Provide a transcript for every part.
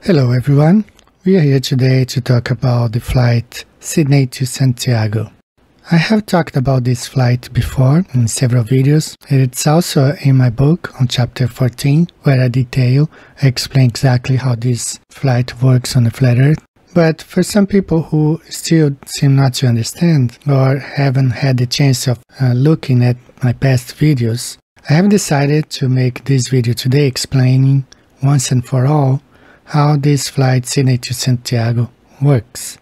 Hello everyone, we are here today to talk about the flight Sydney to Santiago. I have talked about this flight before in several videos, and it's also in my book on chapter 14 where I explain exactly how this flight works on the flat Earth. But for some people who still seem not to understand or haven't had the chance of looking at my past videos, I have decided to make this video today explaining once and for all how this flight Sydney to Santiago works.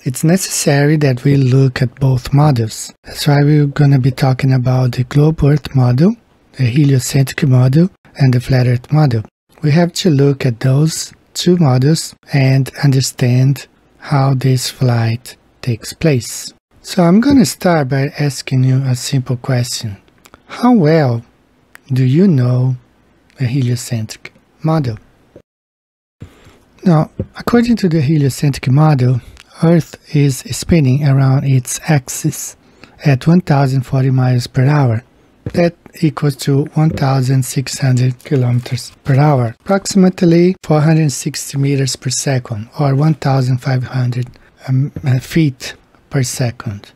It's necessary that we look at both models. That's why we're going to be talking about the globe Earth model, the heliocentric model, and the flat Earth model. We have to look at those two models and understand how this flight takes place. So I'm going to start by asking you a simple question. How well do you know the heliocentric model? Now, according to the heliocentric model, Earth is spinning around its axis at 1040 miles per hour. That equals to 1,600 kilometers per hour, approximately 460 meters per second, or 1,500 feet per second.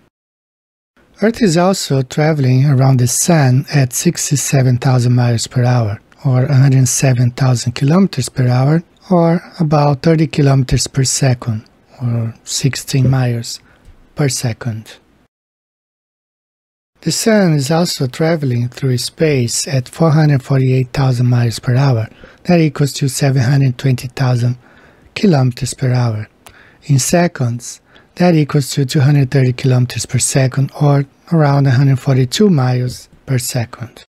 Earth is also traveling around the Sun at 67,000 miles per hour, or 107,000 kilometers per hour, or about 30 kilometers per second, or 16 miles per second. The Sun is also traveling through space at 448,000 miles per hour. That equals to 720,000 kilometers per hour. In seconds, that equals to 230 kilometers per second, or around 142 miles per second.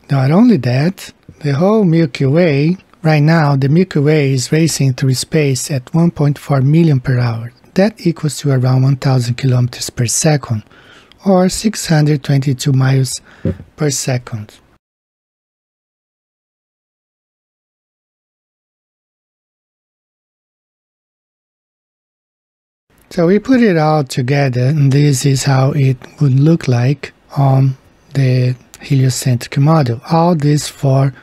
Not only that, the whole Milky Way, right now the Milky Way is racing through space at 1.4 million per hour. That equals to around 1,000 kilometers per second, or 622 miles per second. So we put it all together, and this is how it would look like on the heliocentric model. All these four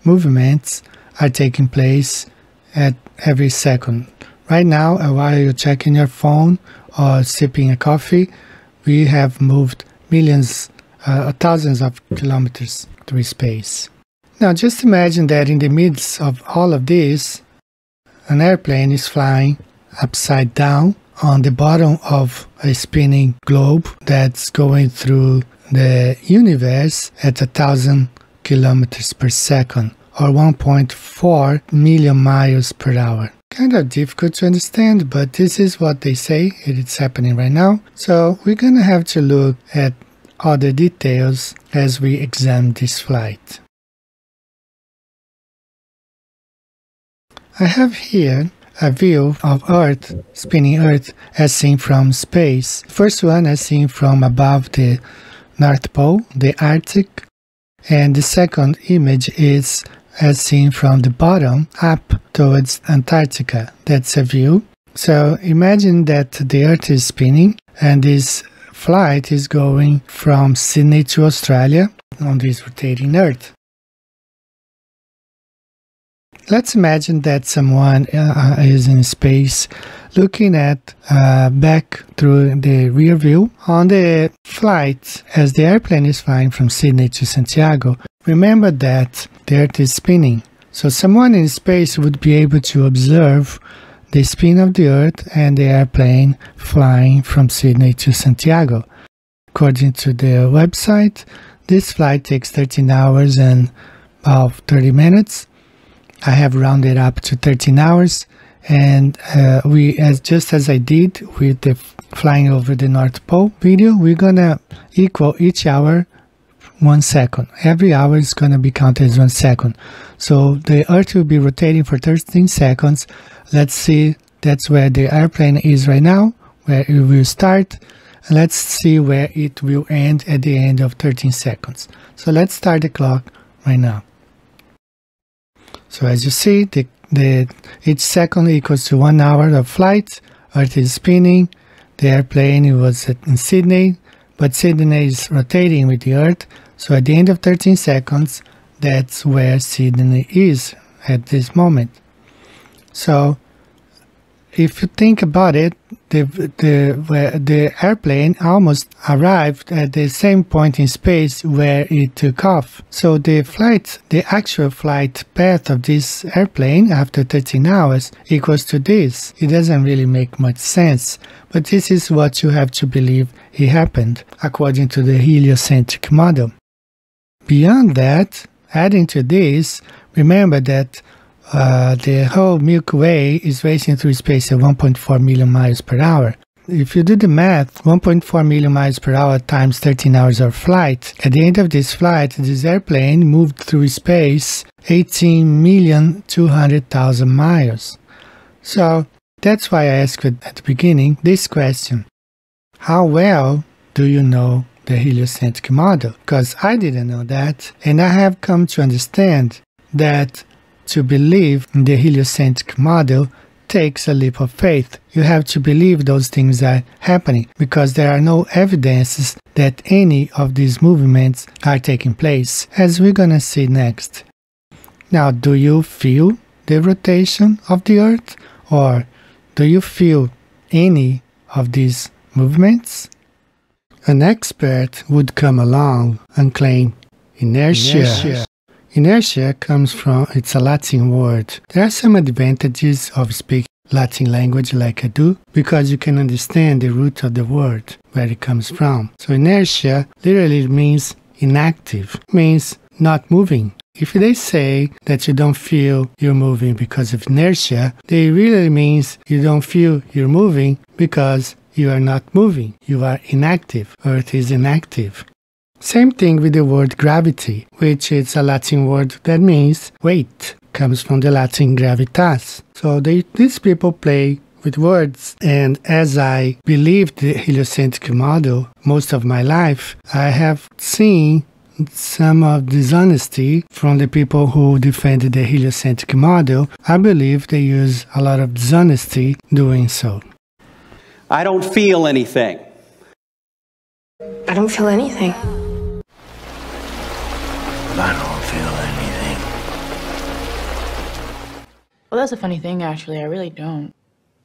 movements are taking place at every second. Right now, while you're checking your phone or sipping a coffee, we have moved thousands of kilometers through space. Now just imagine that in the midst of all of this, an airplane is flying upside down on the bottom of a spinning globe that's going through the universe at 1,000 kilometers per second, or 1.4 million miles per hour. Kind of difficult to understand, but this is what they say. It's happening right now. So we're going to have to look at other details as we examine this flight. I have here a view of Earth, spinning Earth as seen from space. First one as seen from above the North Pole, the Arctic, and the second image is as seen from the bottom up towards Antarctica. That's a view. So imagine that the Earth is spinning and this flight is going from Sydney to Australia on this rotating Earth. Let's imagine that someone is in space looking at back through the rear view on the flight as the airplane is flying from Sydney to Santiago. Remember that the Earth is spinning. So someone in space would be able to observe the spin of the Earth and the airplane flying from Sydney to Santiago. According to the website, this flight takes 13 hours and about 30 minutes. I have rounded up to 13 hours, and just as I did with the flying over the North Pole video, we're gonna equal each hour 1 second. Every hour is gonna be counted as 1 second. So the Earth will be rotating for 13 seconds. Let's see, that's where the airplane is right now, where it will start. Let's see where it will end at the end of 13 seconds. So let's start the clock right now. So as you see, each second equals to 1 hour of flight. Earth is spinning. The airplane was in Sydney, but Sydney is rotating with the Earth. So at the end of 13 seconds, that's where Sydney is at this moment. So if you think about it, the airplane almost arrived at the same point in space where it took off. So the actual flight path of this airplane after 13 hours equals to this. It doesn't really make much sense, but this is what you have to believe it happened, according to the heliocentric model. Beyond that, adding to this, remember that the whole Milky Way is racing through space at 1.4 million miles per hour. If you do the math, 1.4 million miles per hour times 13 hours of flight, at the end of this flight, this airplane moved through space 18,200,000 miles. So that's why I asked at the beginning this question. How well do you know the heliocentric model? Because I didn't know that, and I have come to understand that to believe in the heliocentric model takes a leap of faith. You have to believe those things are happening because there are no evidences that any of these movements are taking place, as we're gonna see next. Now, do you feel the rotation of the Earth, or do you feel any of these movements? An expert would come along and claim inertia. Inertia comes from, it's a Latin word. There are some advantages of speaking Latin language like I do, because you can understand the root of the word, where it comes from. So inertia literally means inactive, means not moving. If they say that you don't feel you're moving because of inertia, they really means you don't feel you're moving because you are not moving. You are inactive. Earth is inactive. Same thing with the word gravity, which is a Latin word that means weight. Comes from the Latin gravitas. So these people play with words, and as I believed the heliocentric model most of my life, I have seen some of dishonesty from the people who defended the heliocentric model. I believe they use a lot of dishonesty doing so. I don't feel anything. I don't feel anything. I don't feel anything. Well, that's a funny thing, actually. I really don't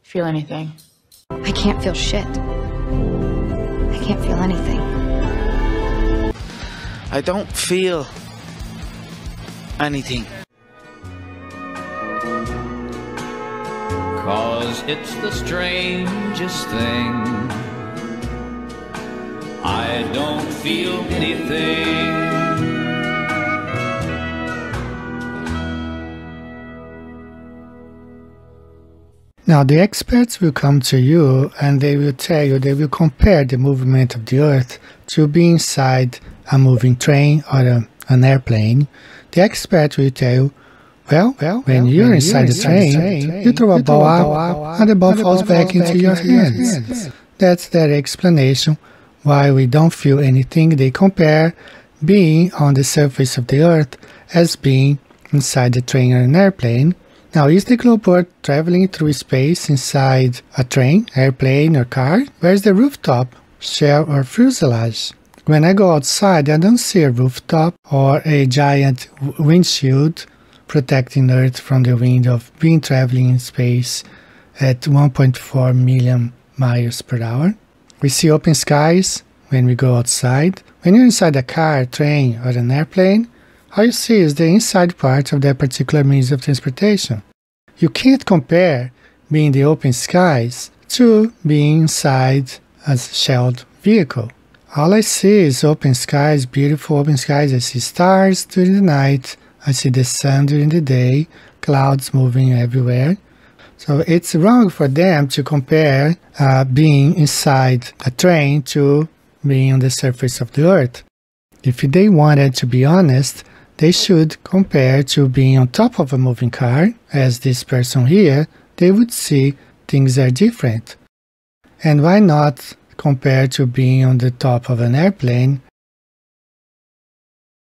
feel anything. I can't feel shit. I can't feel anything. I don't feel anything. 'Cause it's the strangest thing. I don't feel anything. Now the experts will come to you and they will tell you, they will compare the movement of the Earth to being inside a moving train or an airplane. The expert will tell you, well, when you're inside the train, you throw a ball out and the ball falls back into your hands. That's their explanation why we don't feel anything. They compare being on the surface of the Earth as being inside the train or an airplane. Now, is the globe Earth traveling through space inside a train, airplane or car? Where's the rooftop, shell or fuselage? When I go outside, I don't see a rooftop or a giant windshield protecting Earth from the wind of being traveling in space at 1.4 million miles per hour. We see open skies when we go outside. When you're inside a car, train or an airplane, all you see is the inside part of that particular means of transportation. You can't compare being the open skies to being inside a shelled vehicle. All I see is open skies, beautiful open skies. I see stars during the night. I see the sun during the day, clouds moving everywhere. So it's wrong for them to compare being inside a train to being on the surface of the Earth. If they wanted to be honest, they should compare to being on top of a moving car, as this person here. They would see things are different. And why not compare to being on the top of an airplane?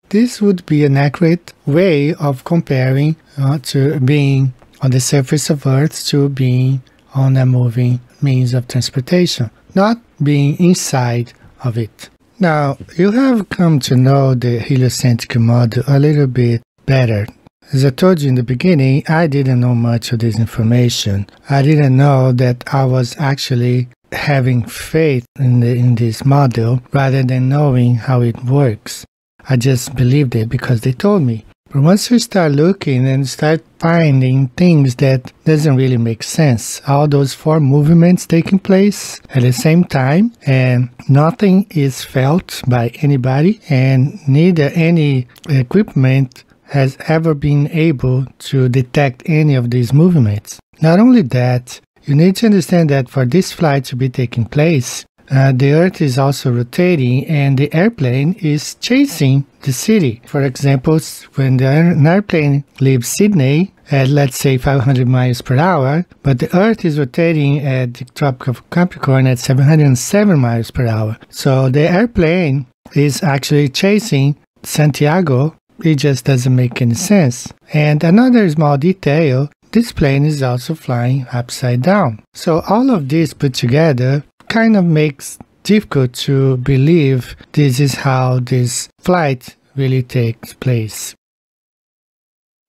This would be an accurate way of comparing to being on the surface of Earth to being on a moving means of transportation, not being inside of it. Now, you have come to know the heliocentric model a little bit better, As I told you in the beginning, I didn't know much of this information. I didn't know that I was actually having faith in this model rather than knowing how it works. I just believed it because they told me. But once you start looking and start finding things that doesn't really make sense, all those 4 movements taking place at the same time, and nothing is felt by anybody, and neither any equipment has ever been able to detect any of these movements. Not only that, you need to understand that for this flight to be taking place, the Earth is also rotating and the airplane is chasing the city. For example, when an airplane leaves Sydney at, let's say, 500 miles per hour, but the Earth is rotating at the Tropic of Capricorn at 707 miles per hour. So the airplane is actually chasing Santiago. It just doesn't make any sense. And another small detail, this plane is also flying upside down. So all of this put together kind of makes difficult to believe this is how this flight really takes place.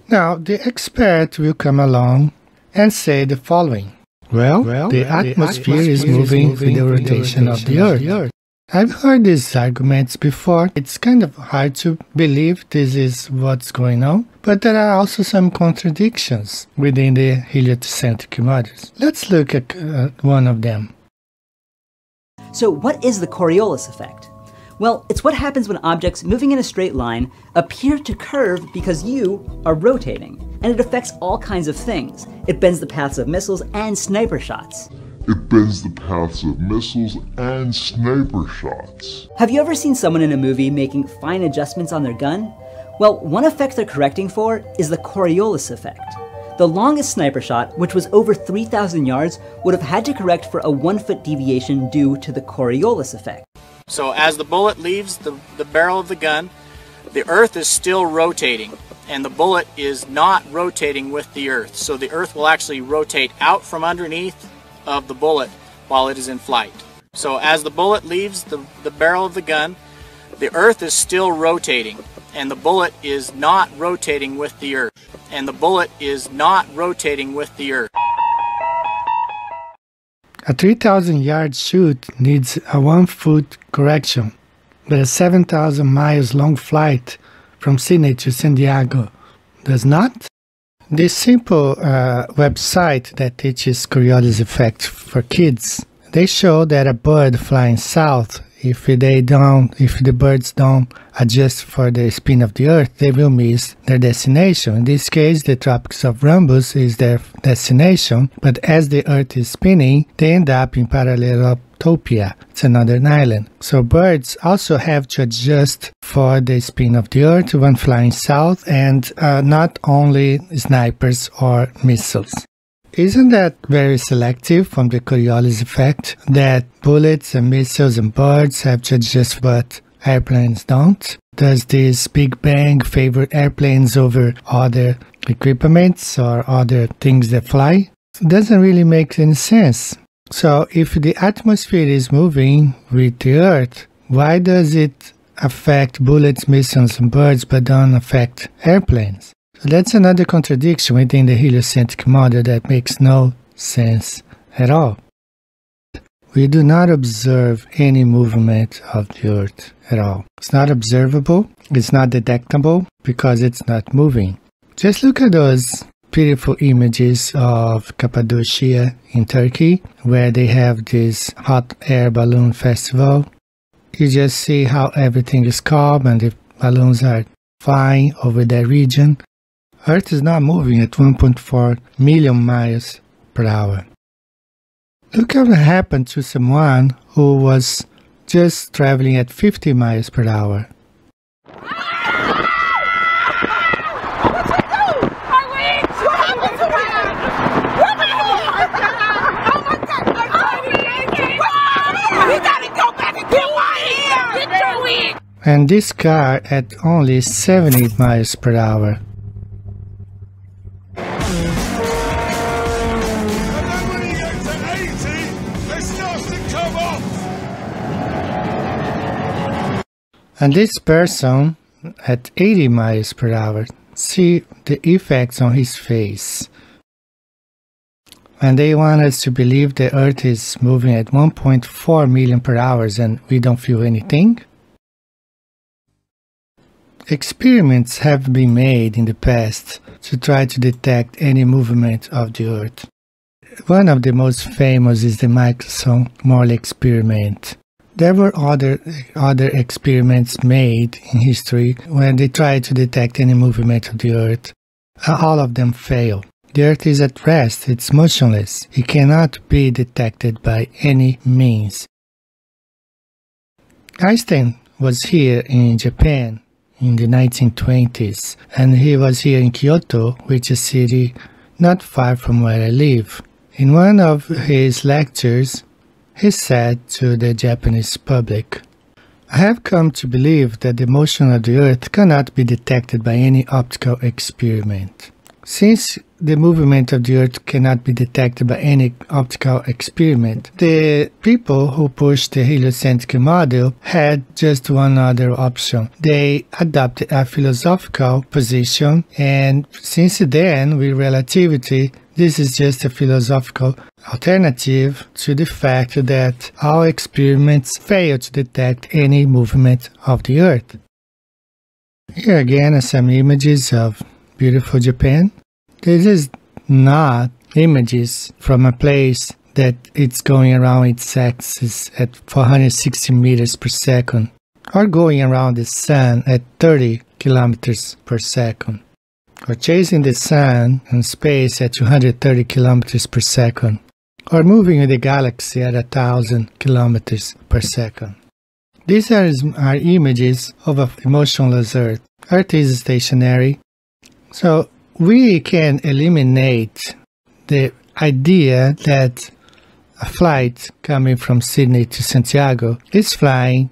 Now, the expert will come along and say the following. Well, the atmosphere is moving with the rotation of the Earth. I've heard these arguments before. It's kind of hard to believe this is what's going on, but there are also some contradictions within the heliocentric models. Let's look at one of them. So what is the Coriolis effect? Well, it's what happens when objects moving in a straight line appear to curve because you are rotating, and it affects all kinds of things. It bends the paths of missiles and sniper shots. Have you ever seen someone in a movie making fine adjustments on their gun? Well, one effect they're correcting for is the Coriolis effect. The longest sniper shot, which was over 3,000 yards, would have had to correct for a 1-foot deviation due to the Coriolis effect. So as the bullet leaves the barrel of the gun, the Earth is still rotating, and the bullet is not rotating with the Earth. So the Earth will actually rotate out from underneath of the bullet while it is in flight. So as the bullet leaves the barrel of the gun, the Earth is still rotating, and the bullet is not rotating with the Earth. And the bullet is not rotating with the Earth. A 3,000-yard shoot needs a 1-foot correction, but a 7,000 miles long flight from Sydney to Santiago does not. This simple website that teaches Coriolis effect for kids, they show that a bird flying south, if the birds don't adjust for the spin of the Earth, they will miss their destination. In this case, the tropics of Rhombus is their destination, but as the Earth is spinning, they end up in Paralleloptopia. It's another island. So birds also have to adjust for the spin of the Earth when flying south, and not only snipers or missiles. Isn't that very selective from the Coriolis effect, that bullets and missiles and birds have to adjust but airplanes don't? Does this Big Bang favor airplanes over other equipments or other things that fly? It doesn't really make any sense. So if the atmosphere is moving with the Earth, why does it affect bullets, missiles and birds but don't affect airplanes? So that's another contradiction within the heliocentric model that makes no sense at all. We do not observe any movement of the Earth at all. It's not observable, it's not detectable because it's not moving. Just look at those beautiful images of Cappadocia in Turkey, where they have this hot air balloon festival. You just see how everything is calm and the balloons are flying over that region. Earth is not moving at 1.4 million miles per hour. Look what happened to someone who was just traveling at 50 miles per hour. And this car at only 70 miles per hour. And this person at 80 miles per hour. see the effects on his face. And they want us to believe the Earth is moving at 1.4 million per hour and we don't feel anything. Experiments have been made in the past to try to detect any movement of the Earth. One of the most famous is the Michelson-Morley experiment. There were other experiments made in history where they tried to detect any movement of the Earth. All of them fail. The Earth is at rest, it's motionless. It cannot be detected by any means. Einstein was here in Japan in the 1920s, and he was here in Kyoto, which is a city not far from where I live. In one of his lectures, he said to the Japanese public, "I have come to believe that the motion of the Earth cannot be detected by any optical experiment. Since the movement of the Earth cannot be detected by any optical experiment, the people who pushed the heliocentric model had just one other option. They adopted a philosophical position, and since then, with relativity, this is just a philosophical alternative to the fact that all experiments fail to detect any movement of the Earth." Here again are some images of beautiful Japan. This is not images from a place that it's going around its axis at 460 meters per second, or going around the sun at 30 kilometers per second, or chasing the sun in space at 230 kilometers per second, or moving with the galaxy at 1,000 kilometers per second. These are images of a motionless Earth. Earth is stationary, so we can eliminate the idea that a flight coming from Sydney to Santiago is flying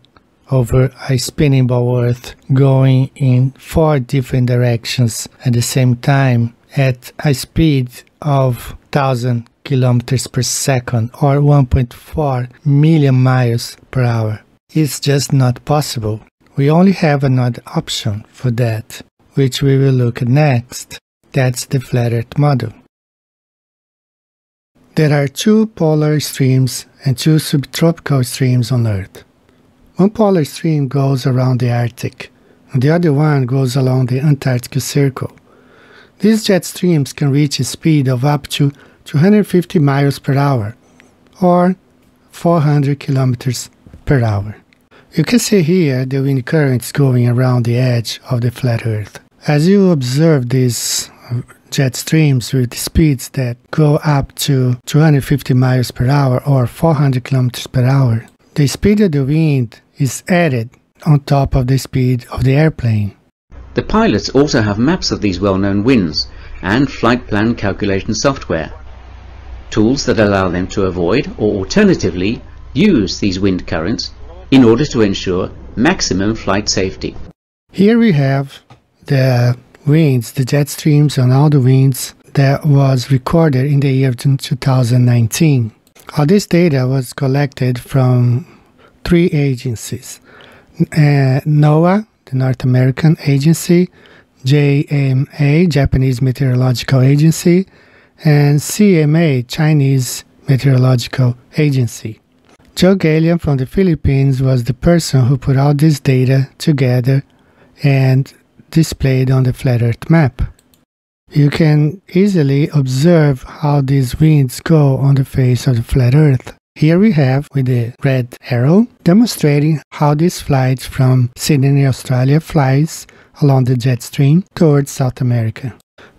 over a spinning ball Earth going in 4 different directions at the same time at a speed of 1,000 kilometers per second or 1.4 million miles per hour. It's just not possible. We only have another option for that, which we will look at next. That's the flat Earth model. There are 2 polar streams and 2 subtropical streams on Earth. One polar stream goes around the Arctic, and the other one goes along the Antarctic Circle. These jet streams can reach a speed of up to 250 miles per hour, or 400 kilometers per hour. You can see here the wind currents going around the edge of the flat Earth. As you observe these jet streams with speeds that go up to 250 miles per hour or 400 kilometers per hour, the speed of the wind is added on top of the speed of the airplane. The pilots also have maps of these well-known winds and flight plan calculation software, tools that allow them to avoid or alternatively use these wind currents in order to ensure maximum flight safety. Here we have the winds, the jet streams and all the winds that was recorded in the year 2019. All this data was collected from 3 agencies. NOAA, the North American Agency, JMA, Japanese Meteorological Agency, and CMA, Chinese Meteorological Agency. Joe Gallian from the Philippines was the person who put all this data together and displayed on the flat Earth map. You can easily observe how these winds go on the face of the flat Earth. Here we have, with the red arrow, demonstrating how this flight from Sydney, Australia flies along the jet stream towards South America.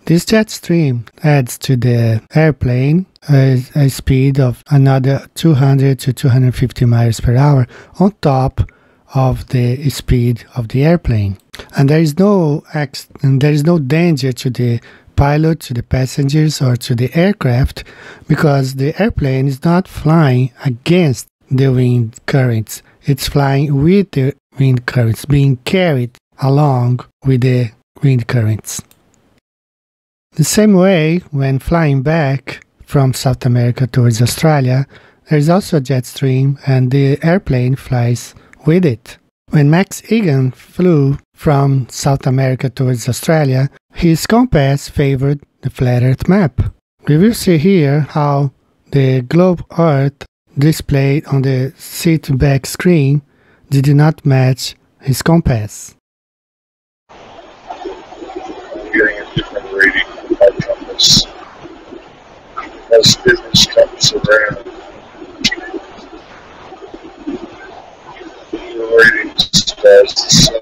This jet stream adds to the airplane a speed of another 200 to 250 miles per hour on top of the speed of the airplane. And there is no danger to the pilot, to the passengers, or to the aircraft, because the airplane is not flying against the wind currents. It's flying with the wind currents, being carried along with the wind currents. The same way, when flying back from South America towards Australia, there is also a jet stream and the airplane flies with it. When Max Egan flew from South America towards Australia, his compass favored the flat Earth map. We will see here how the globe Earth displayed on the seat-back screen did not match his compass. Getting a different reading from my compass. As business comes around, the reading stays the same.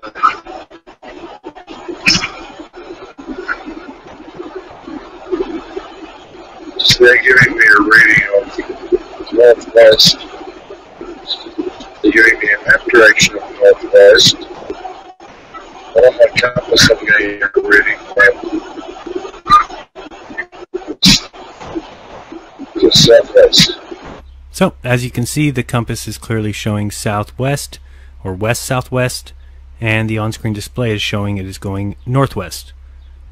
So they're giving me a reading of northwest. They're giving me a map direction of northwest. But on my compass, I'm getting a reading to southwest. So, as you can see, the compass is clearly showing southwest or west-southwest, and the on-screen display is showing it is going northwest.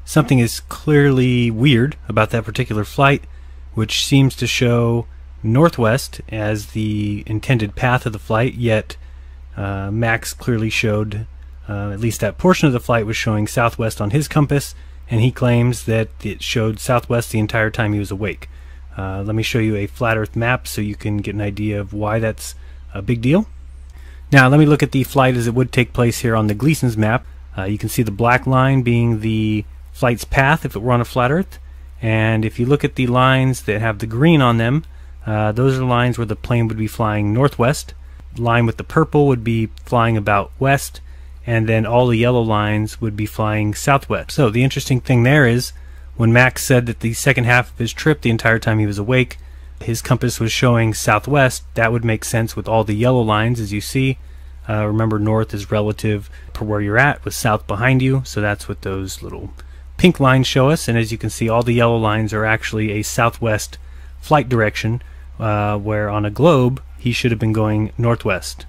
Something is clearly weird about that particular flight, which seems to show northwest as the intended path of the flight, yet Max clearly showed, at least that portion of the flight was showing southwest on his compass, and he claims that it showed southwest the entire time he was awake. Let me show you a flat Earth map so you can get an idea of why that's a big deal. Now let me look at the flight as it would take place here on the Gleason's map. You can see the black line being the flight's path if it were on a flat Earth, and if you look at the lines that have the green on them, those are lines where the plane would be flying northwest. The line with the purple would be flying about west, and then all the yellow lines would be flying southwest. So the interesting thing there is, when Max said that the second half of his trip, the entire time he was awake, his compass was showing southwest, that would make sense with all the yellow lines, as you see. Remember, north is relative to where you're at, with south behind you, so that's what those little pink lines show us. And as you can see, all the yellow lines are actually a southwest flight direction, where on a globe he should have been going northwest.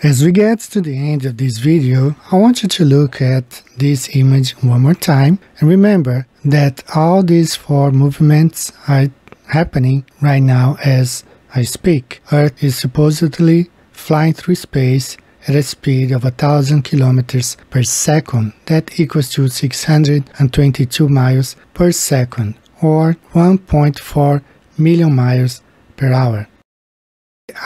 As we get to the end of this video, I want you to look at this image one more time and remember that all these four movements are happening right now as I speak. Earth is supposedly flying through space at a speed of 1,000 kilometers per second. That equals to 622 miles per second, or 1.4 million miles per hour.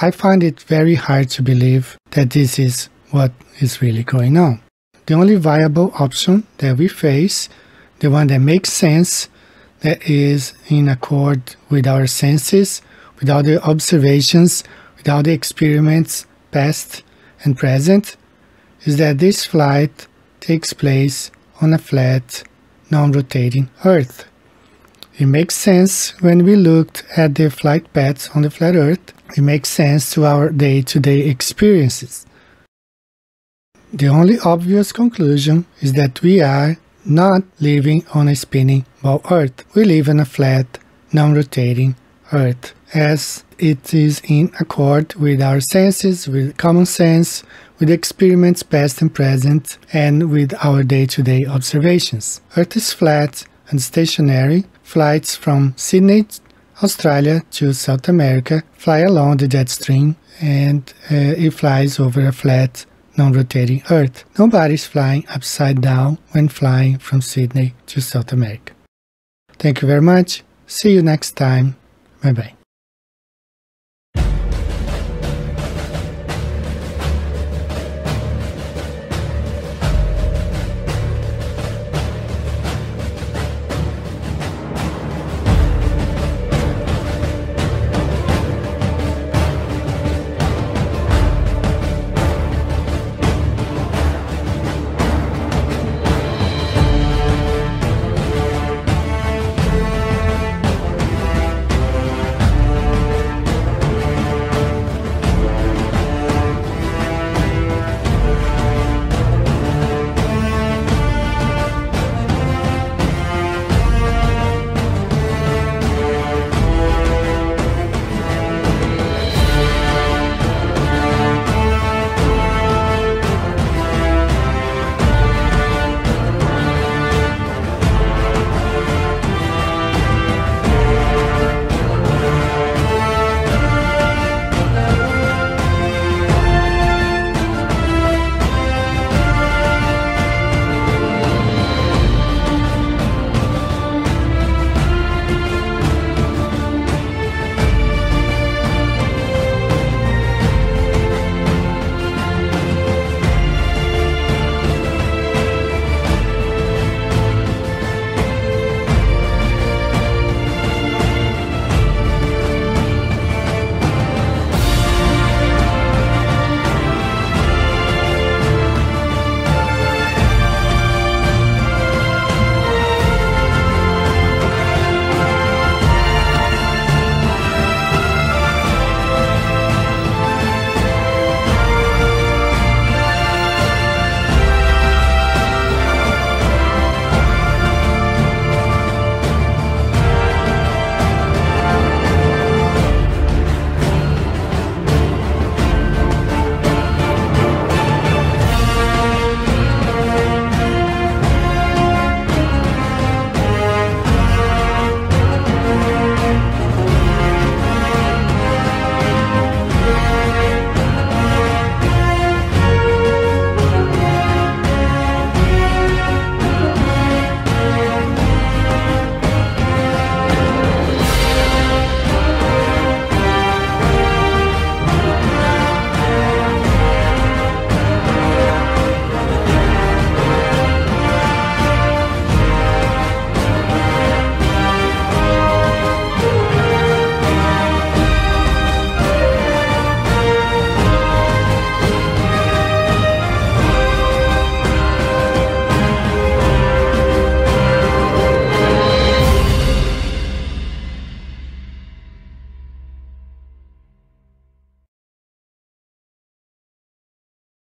I find it very hard to believe that this is what is really going on. The only viable option that we face, the one that makes sense, that is in accord with our senses, with all the observations, with all the experiments past and present, is that this flight takes place on a flat, non-rotating Earth. It makes sense when we looked at the flight paths on the flat Earth. It makes sense to our day-to-day experiences. The only obvious conclusion is that we are not living on a spinning ball Earth. We live on a flat, non-rotating Earth, as it is in accord with our senses, with common sense, with experiments past and present, and with our day-to-day observations. Earth is flat and stationary. Flights from Sydney, Australia to South America fly along the jet stream, and it flies over a flat, non-rotating Earth. Nobody's flying upside down when flying from Sydney to South America. Thank you very much. See you next time. Bye-bye.